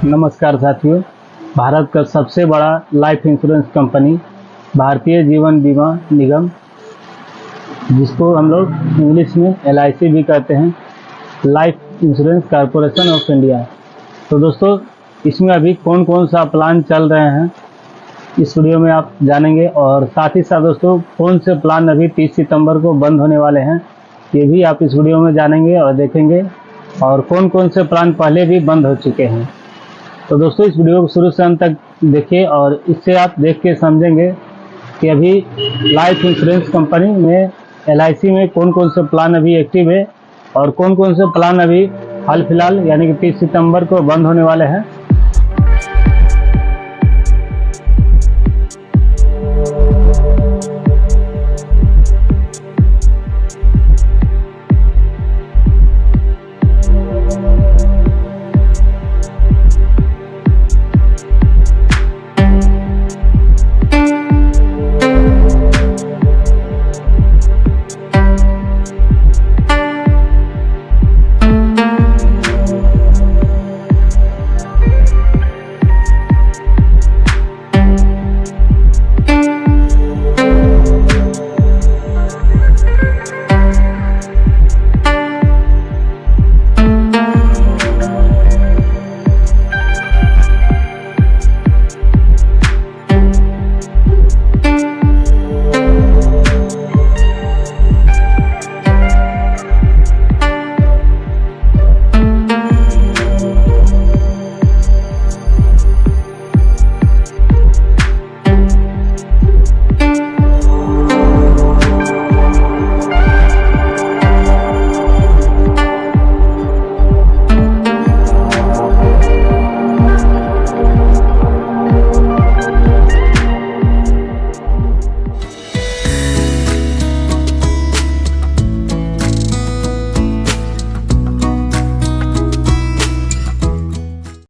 नमस्कार साथियों, भारत का सबसे बड़ा life insurance company Bharatiya Jeevan बीमा निगम, जिसको हम लोग इंग्लिश में LIC भी कहते हैं, life insurance corporation of India. तो दोस्तों, इसमें अभी कौन कौन सा प्लान चल रहे हैं इस वीडियो में आप जानेंगे, और साथ ही साथ दोस्तों कौन से प्लान अभी 30 सितंबर को बंद होने वाले हैं ये भी आप इस वीडियो में जानेंगे और देखेंगे, और कौन कौन से प्लान पहले भी बंद हो चुके हैं। तो दोस्तों, इस वीडियो को शुरू से अंत तक देखिए और इससे आप देख के समझेंगे कि अभी लाइफ इंश्योरेंस कंपनी में LIC में कौन कौन से प्लान अभी एक्टिव है और कौन कौन से प्लान अभी हाल फिलहाल यानी कि 30 सितंबर को बंद होने वाले हैं,